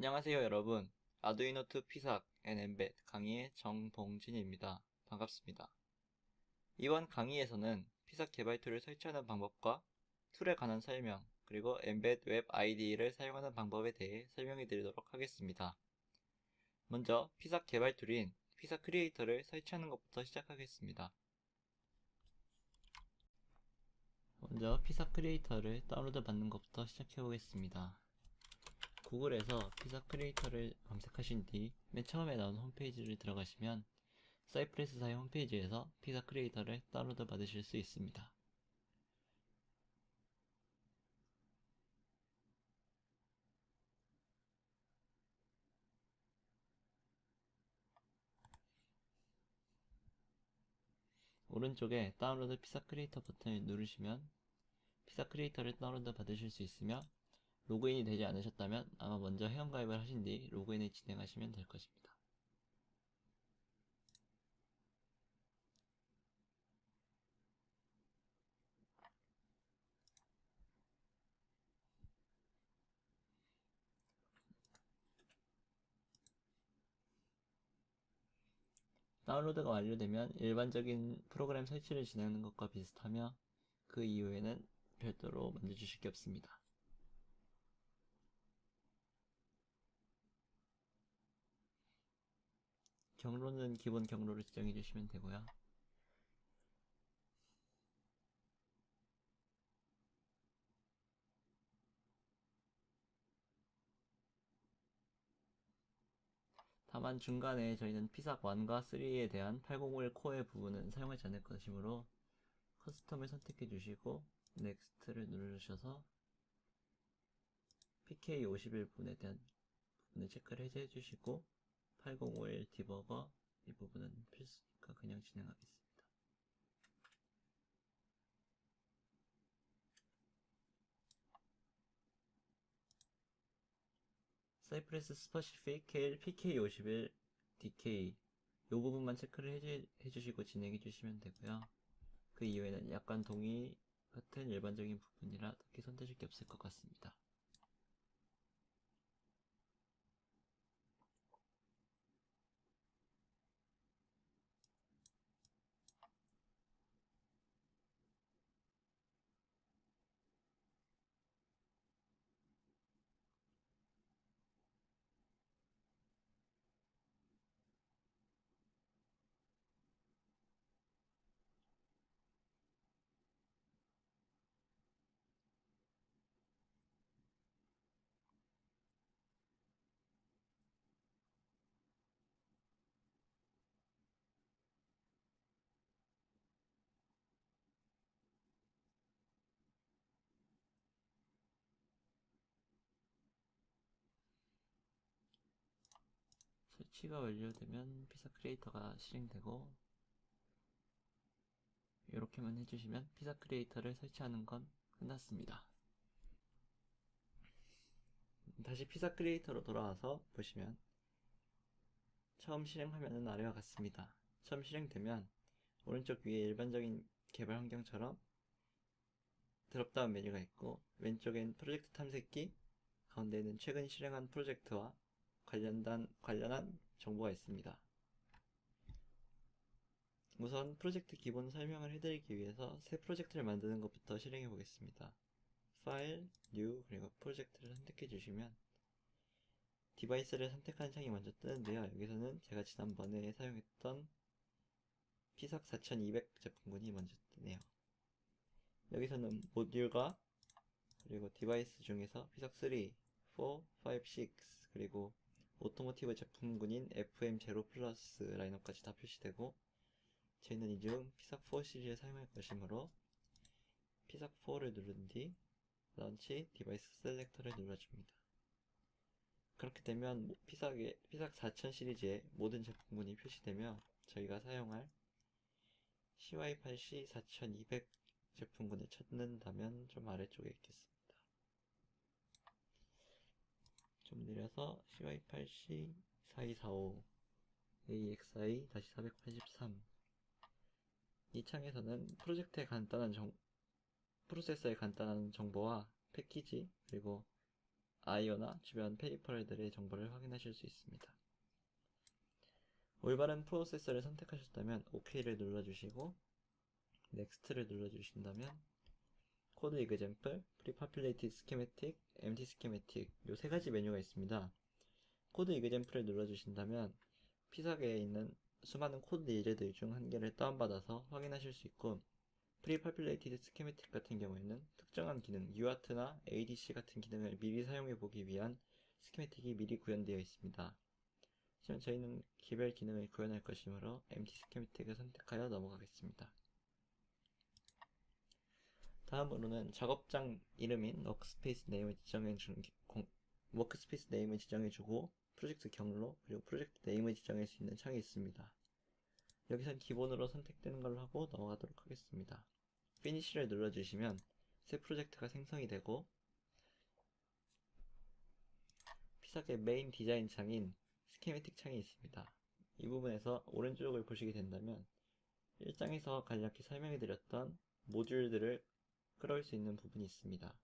안녕하세요 여러분. 아두이노2 피삭 앤 엠벳 강의의 정봉진입니다. 반갑습니다. 이번 강의에서는 피삭 개발 툴을 설치하는 방법과 툴에 관한 설명, 그리고 엠벳 웹 IDE를 사용하는 방법에 대해 설명해 드리도록 하겠습니다. 먼저 피삭 개발 툴인 피삭 크리에이터를 설치하는 것부터 시작하겠습니다. 먼저 피삭 크리에이터를 다운로드 받는 것부터 시작해 보겠습니다. 구글에서 피삭 크리에이터를 검색하신 뒤 맨 처음에 나온 홈페이지를 들어가시면 사이프레스사의 홈페이지에서 피삭 크리에이터를 다운로드 받으실 수 있습니다. 오른쪽에 다운로드 피삭 크리에이터 버튼을 누르시면 피삭 크리에이터를 다운로드 받으실 수 있으며, 로그인이 되지 않으셨다면 아마 먼저 회원가입을 하신 뒤 로그인을 진행하시면 될 것입니다. 다운로드가 완료되면 일반적인 프로그램 설치를 진행하는 것과 비슷하며, 그 이후에는 별도로 만져주실 게 없습니다. 경로는 기본 경로를 지정해 주시면 되고요. 다만 중간에 저희는 피삭 1과 3에 대한 801 코어의 부분은 사용하지 않을 것이므로 커스텀을 선택해 주시고 넥스트를 누르셔서 PK51 부분에 대한 부분을 체크를 해제해 주시고, 8051 디버거 이 부분은 필수니까 그냥 진행하겠습니다. 사이프레스 스퍼시픽 PK51 DK 이 부분만 체크를 해제해 주시고 진행해 주시면 되고요. 그 이후에는 약관 동의 같은 일반적인 부분이라 특히 손대실 게 없을 것 같습니다. 설치가 완료되면 피사 크리에이터가 실행되고, 이렇게만 해주시면 피사 크리에이터를 설치하는 건 끝났습니다. 다시 피사 크리에이터로 돌아와서 보시면 처음 실행 화면은 아래와 같습니다. 처음 실행되면 오른쪽 위에 일반적인 개발 환경처럼 드롭다운 메뉴가 있고, 왼쪽엔 프로젝트 탐색기, 가운데에는 최근 실행한 프로젝트와 관련한 정보가 있습니다. 우선 프로젝트 기본 설명을 해드리기 위해서 새 프로젝트를 만드는 것부터 실행해 보겠습니다. 파일, 뉴, 그리고 프로젝트를 선택해 주시면 디바이스를 선택하는 창이 먼저 뜨는데요. 여기서는 제가 지난번에 사용했던 피삭 4200 제품군이 먼저 뜨네요. 여기서는 모듈과 그리고 디바이스 중에서 피삭 3, 4, 5, 6, 그리고 오토모티브 제품군인 FM0 플러스 라인업까지 다 표시되고, 저희는 이 중 피삭4 시리즈를 사용할 것이므로 피삭4를 누른 뒤 런치 디바이스 셀렉터를 눌러줍니다. 그렇게 되면 피삭 4000 시리즈의 모든 제품군이 표시되며, 저희가 사용할 CY8C 4200 제품군을 찾는다면 좀 아래쪽에 있겠습니다. 좀 내려서 CY8C 4245 AXI-483, 이 창에서는 프로세서의 간단한 정보와 패키지, 그리고 IO나 주변 페리퍼럴들의 정보를 확인하실 수 있습니다. 올바른 프로세서를 선택하셨다면 OK를 눌러주시고 넥스트를 눌러주신다면 코드 example, prepopulated schematic, empty schematic 이 세 가지 메뉴가 있습니다. 코드 example을 눌러주신다면 피사계에 있는 수많은 코드 예제들 중 한 개를 다운받아서 확인하실 수 있고 prepopulated schematic 같은 경우에는 특정한 기능, UART나 ADC 같은 기능을 미리 사용해보기 위한 스키매틱이 미리 구현되어 있습니다. 하지만 저희는 개별 기능을 구현할 것이므로 empty schematic을 선택하여 넘어가겠습니다. 다음으로는 작업장 이름인 워크스페이스 네임을 지정해주고 프로젝트 경로 그리고 프로젝트 네임을 지정할 수 있는 창이 있습니다. 여기선 기본으로 선택되는 걸로 하고 넘어가도록 하겠습니다. 피니쉬를 눌러주시면 새 프로젝트가 생성이 되고 피사계 메인 디자인 창인 스키매틱 창이 있습니다. 이 부분에서 오른쪽을 보시게 된다면 1장에서 간략히 설명해드렸던 모듈들을 끌어올 수 있는 부분이 있습니다.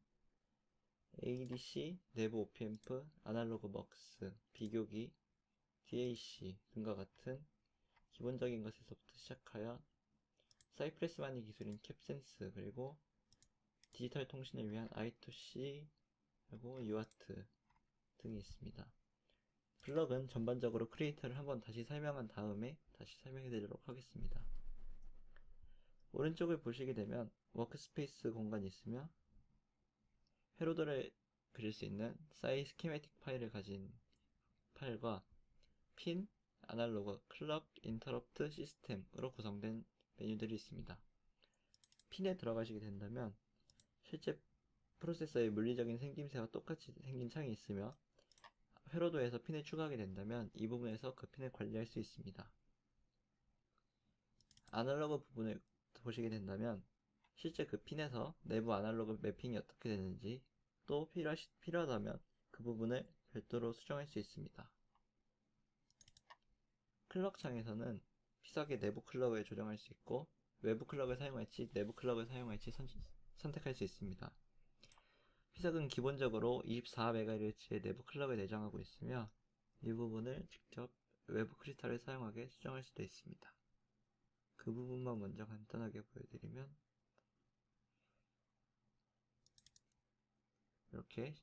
ADC, 내부 OP앰프, 아날로그 먹스, 비교기, DAC 등과 같은 기본적인 것에서부터 시작하여 사이프레스만의 기술인 캡센스 그리고 디지털 통신을 위한 I2C 그리고 UART 등이 있습니다. 블럭은 전반적으로 크리에이터를 한번 다시 설명한 다음에 다시 설명해 드리도록 하겠습니다. 오른쪽을 보시게 되면 워크스페이스 공간이 있으며 회로도를 그릴 수 있는 사이 스키매틱 파일을 가진 파일과 핀, 아날로그, 클럭, 인터럽트, 시스템으로 구성된 메뉴들이 있습니다. 핀에 들어가시게 된다면 실제 프로세서의 물리적인 생김새와 똑같이 생긴 창이 있으며 회로도에서 핀을 추가하게 된다면 이 부분에서 그 핀을 관리할 수 있습니다. 아날로그 부분을 보시게 된다면 실제 그 핀에서 내부 아날로그 매핑이 어떻게 되는지 또 필요하다면 그 부분을 별도로 수정할 수 있습니다. 클럭 창에서는 피사계 내부 클럭을 조정할 수 있고 외부 클럭을 사용할지 내부 클럭을 사용할지 선택할 수 있습니다. 피삭은 기본적으로 24MHz의 내부 클럭을 내장하고 있으며 이 부분을 직접 외부 크리스탈을 사용하게 수정할 수도 있습니다. 그 부분만 먼저 간단하게 보여드리면 이렇게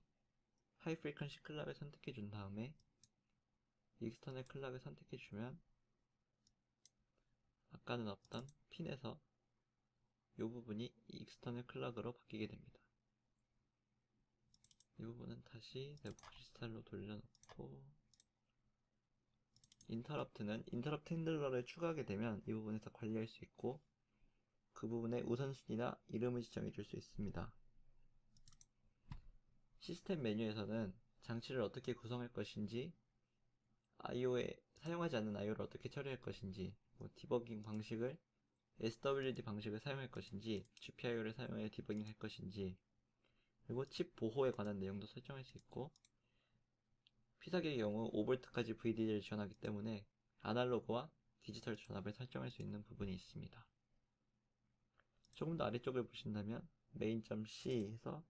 하이 프리퀀시 클럭을 선택해 준 다음에 익스터널 클럭을 선택해 주면 아까는 없던 핀에서 이 부분이 익스터널 클럭으로 바뀌게 됩니다. 이 부분은 다시 내부 크리스탈로 돌려놓고 인터럽트는 인터럽트 핸들러를 추가하게 되면 이 부분에서 관리할 수 있고 그 부분의 우선순위나 이름을 지정해 줄 수 있습니다. 시스템 메뉴에서는 장치를 어떻게 구성할 것인지 IO에 사용하지 않는 IO를 어떻게 처리할 것인지 디버깅 방식을 SWD 방식을 사용할 것인지 GPIO를 사용해 디버깅 할 것인지 그리고 칩 보호에 관한 내용도 설정할 수 있고 피사계의 경우 5V까지 VDD를 지원하기 때문에 아날로그와 디지털 전압을 설정할 수 있는 부분이 있습니다. 조금 더 아래쪽을 보신다면 main.c에서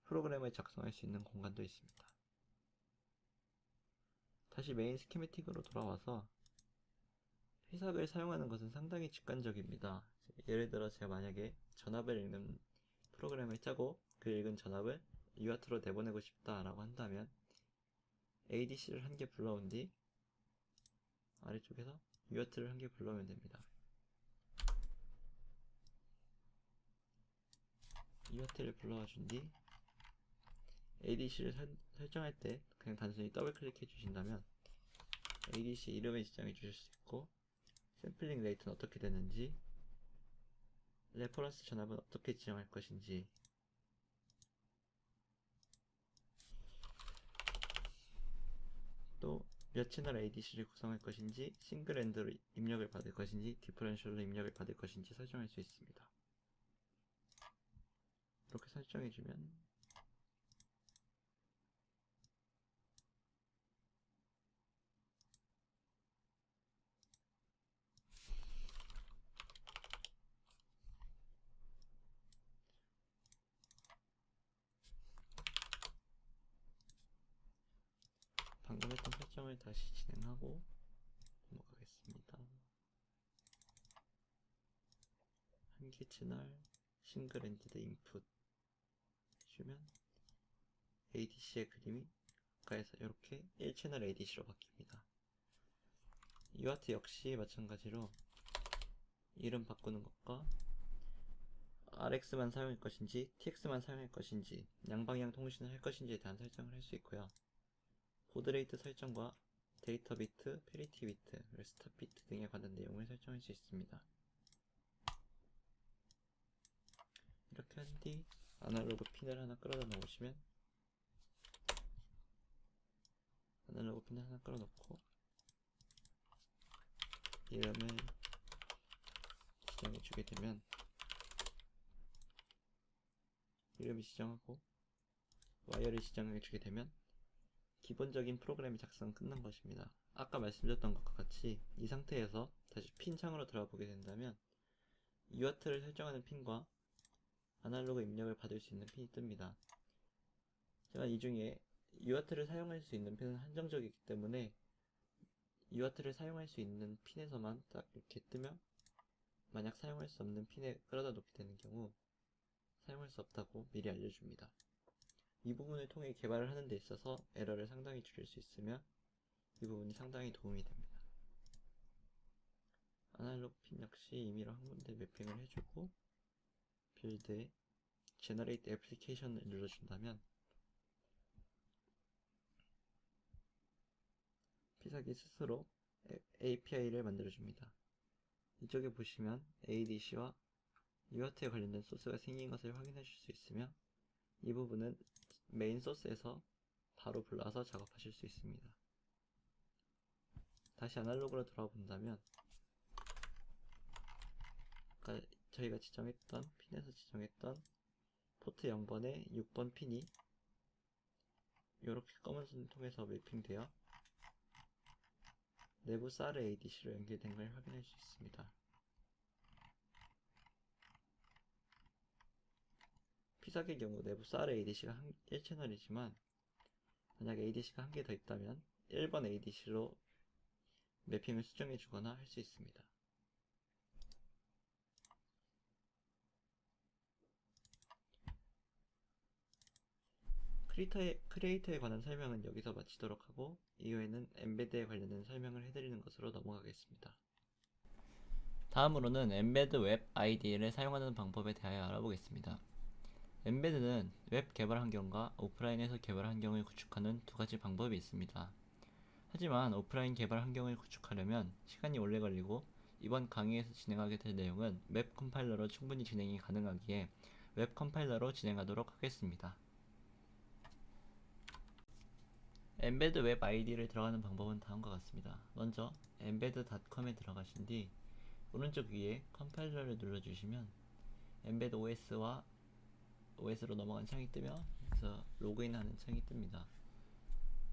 프로그램을 작성할 수 있는 공간도 있습니다. 다시 메인 스키매틱으로 돌아와서 피삭을 사용하는 것은 상당히 직관적입니다. 예를 들어 제가 만약에 전압을 읽는 프로그램을 짜고 그 읽은 전압을 UART로 내보내고 싶다라고 한다면 ADC를 한 개 불러온 뒤 아래쪽에서 UART를 한 개 불러오면 됩니다. UART를 불러와 준 뒤 ADC를 설정할 때 그냥 단순히 더블 클릭해 주신다면 ADC 이름을 지정해 주실 수 있고 샘플링 레이트는 어떻게 되는지 레퍼런스 전압은 어떻게 지정할 것인지 또 몇 채널 ADC를 구성할 것인지 싱글 엔드로 입력을 받을 것인지 디퍼런셜로 입력을 받을 것인지 설정할 수 있습니다. 이렇게 설정해주면 방금 했던 설정을 다시 진행하고 넘어가겠습니다. 한개 채널 싱글 엔디드 인풋 해주면 ADC의 그림이 가까이서 이렇게 1채널 ADC로 바뀝니다. UART 역시 마찬가지로 이름 바꾸는 것과 RX만 사용할 것인지 TX만 사용할 것인지 양방향 통신을 할 것인지에 대한 설정을 할 수 있고요. 보드레이트 설정과 데이터 비트, 페리티 비트, 스탑 비트 등에 관한 내용을 설정할 수 있습니다. 이렇게 한 뒤 아날로그 핀을 하나 끌어다 놓으시면 아날로그 핀을 하나 끌어 놓고 이름을 지정해 주게 되면 이름을 지정하고 와이어를 지정해 주게 되면 기본적인 프로그램이 작성 끝난 것입니다. 아까 말씀드렸던 것과 같이 이 상태에서 다시 핀 창으로 들어가 보게 된다면 UART를 설정하는 핀과 아날로그 입력을 받을 수 있는 핀이 뜹니다. 하지만 이 중에 UART를 사용할 수 있는 핀은 한정적이기 때문에 UART를 사용할 수 있는 핀에서만 딱 이렇게 뜨면 만약 사용할 수 없는 핀에 끌어다 놓게 되는 경우 사용할 수 없다고 미리 알려줍니다. 이 부분을 통해 개발을 하는 데 있어서 에러를 상당히 줄일 수 있으며 이 부분이 상당히 도움이 됩니다. 아날로그 핀 역시 임의로 한 군데 매핑을 해주고 빌드에 Generate Application을 눌러준다면 피사기 스스로 API를 만들어줍니다. 이쪽에 보시면 ADC와 UART에 관련된 소스가 생긴 것을 확인하실 수 있으며 이 부분은 메인 소스에서 바로 불러서 작업하실 수 있습니다. 다시 아날로그로 돌아와 본다면 아까 저희가 지정했던 핀에서 지정했던 포트 0번에 6번 핀이 이렇게 검은 선을 통해서 매핑되어 내부 SAR ADC로 연결된 걸 확인할 수 있습니다. 피사기의 경우 내부 SAR ADC가 1채널이지만 만약 ADC가 한 개 더 있다면 1번 ADC로 매핑을 수정해 주거나 할 수 있습니다. 크리에이터에 관한 설명은 여기서 마치도록 하고 이후에는 엠베드에 관련된 설명을 해드리는 것으로 넘어가겠습니다. 다음으로는 엠베드 웹 IDE를 사용하는 방법에 대하여 알아보겠습니다. 엠베드는 웹 개발 환경과 오프라인에서 개발 환경을 구축하는 두 가지 방법이 있습니다. 하지만 오프라인 개발 환경을 구축하려면 시간이 오래 걸리고 이번 강의에서 진행하게 될 내용은 웹 컴파일러로 충분히 진행이 가능하기에 웹 컴파일러로 진행하도록 하겠습니다. 엠베드 웹 ID를 들어가는 방법은 다음과 같습니다. 먼저 embed.com에 들어가신 뒤 오른쪽 위에 컴파일러를 눌러주시면 embed OS와 OS로 넘어간 창이 뜨며 그래서 로그인하는 창이 뜹니다.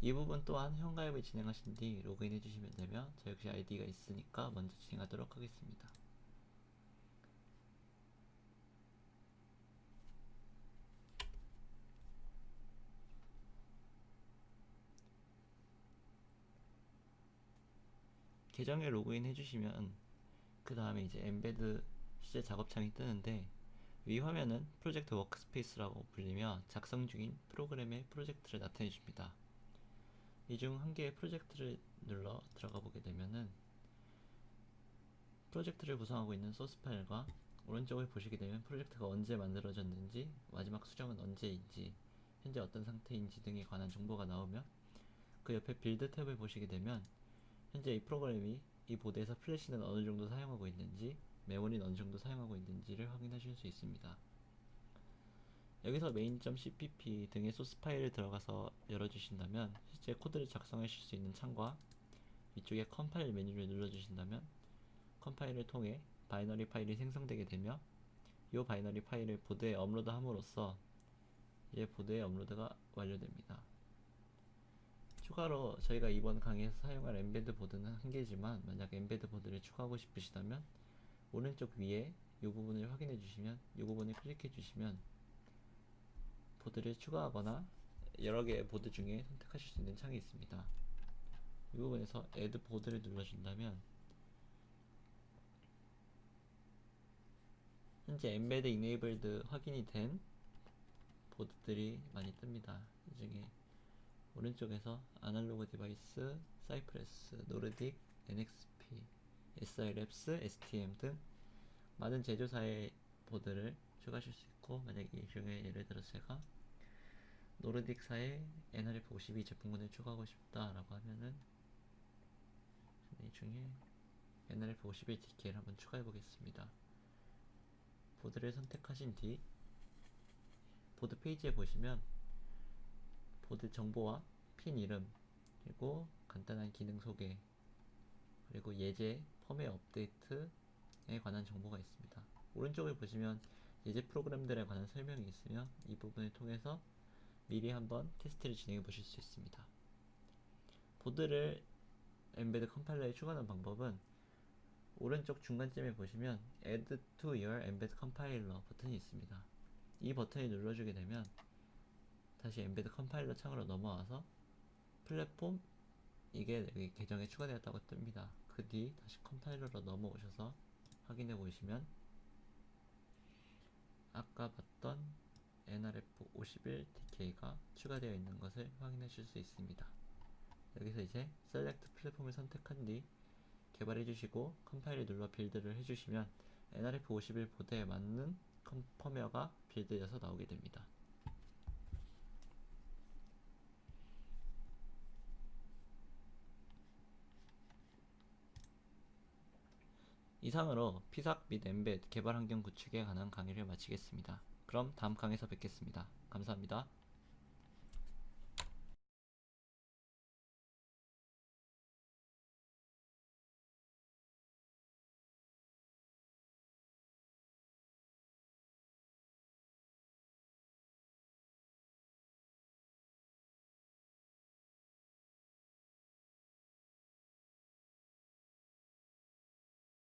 이 부분 또한 회원가입을 진행하신 뒤 로그인 해주시면 되며 저 역시 아이디가 있으니까 먼저 진행하도록 하겠습니다. 계정에 로그인 해주시면 그 다음에 이제 엠베드 실제 작업창이 뜨는데 위 화면은 프로젝트 워크스페이스라고 불리며 작성 중인 프로그램의 프로젝트를 나타내 줍니다. 이 중 한 개의 프로젝트를 눌러 들어가 보게 되면은 프로젝트를 구성하고 있는 소스 파일과 오른쪽을 보시게 되면 프로젝트가 언제 만들어졌는지, 마지막 수정은 언제인지, 현재 어떤 상태인지 등에 관한 정보가 나오며 그 옆에 빌드 탭을 보시게 되면 현재 이 프로그램이 이 보드에서 플래시는 어느 정도 사용하고 있는지, 메모리는 어느 정도 사용하고 있는지를 확인하실 수 있습니다. 여기서 main.cpp 등의 소스 파일을 들어가서 열어주신다면 실제 코드를 작성하실 수 있는 창과 위쪽에 컴파일 메뉴를 눌러주신다면 컴파일을 통해 바이너리 파일이 생성되게 되며 이 바이너리 파일을 보드에 업로드 함으로써 이제 보드에 업로드가 완료됩니다. 추가로 저희가 이번 강의에서 사용할 엠베드 보드는 한 개지만 만약 엠베드 보드를 추가하고 싶으시다면 오른쪽 위에 이 부분을 확인해 주시면 이 부분을 클릭해 주시면 보드를 추가하거나 여러 개의 보드 중에 선택하실 수 있는 창이 있습니다. 이 부분에서 add 보드를 눌러준다면 현재 embed enabled 확인이 된 보드들이 많이 뜹니다. 이 중에 오른쪽에서 아날로그 디바이스, 사이프레스, 노르딕, NXP, SRLabs, STM 등 많은 제조사의 보드를 추가하실 수 있고, 만약 이 중에 예를 들어서 제가 노르딕사의 NRF52 제품군을 추가하고 싶다라고 하면은 이 중에 NRF51DK를 한번 추가해 보겠습니다. 보드를 선택하신 뒤 보드 페이지에 보시면 보드 정보와 핀 이름, 그리고 간단한 기능 소개, 그리고 예제, 펌웨어 업데이트에 관한 정보가 있습니다. 오른쪽을 보시면 예제 프로그램들에 관한 설명이 있으며 이 부분을 통해서 미리 한번 테스트를 진행해 보실 수 있습니다. 보드를 엠베드 컴파일러에 추가하는 방법은 오른쪽 중간쯤에 보시면 Add to your Embed Compiler 버튼이 있습니다. 이 버튼을 눌러주게 되면 다시 엠베드 컴파일러 창으로 넘어와서 플랫폼 이게 여기 계정에 추가되었다고 뜹니다. 그 뒤 다시 컴파일러로 넘어오셔서 확인해 보시면 아까 봤던 NRF51DK가 추가되어 있는 것을 확인하실 수 있습니다. 여기서 이제 셀렉트 플랫폼을 선택한 뒤 개발해 주시고 컴파일을 눌러 빌드를 해주시면 NRF51 보드에 맞는 펌웨어가 빌드되어서 나오게 됩니다. 이상으로 피삭 및 엠베드 개발 환경 구축에 관한 강의를 마치겠습니다. 그럼 다음 강의에서 뵙겠습니다. 감사합니다.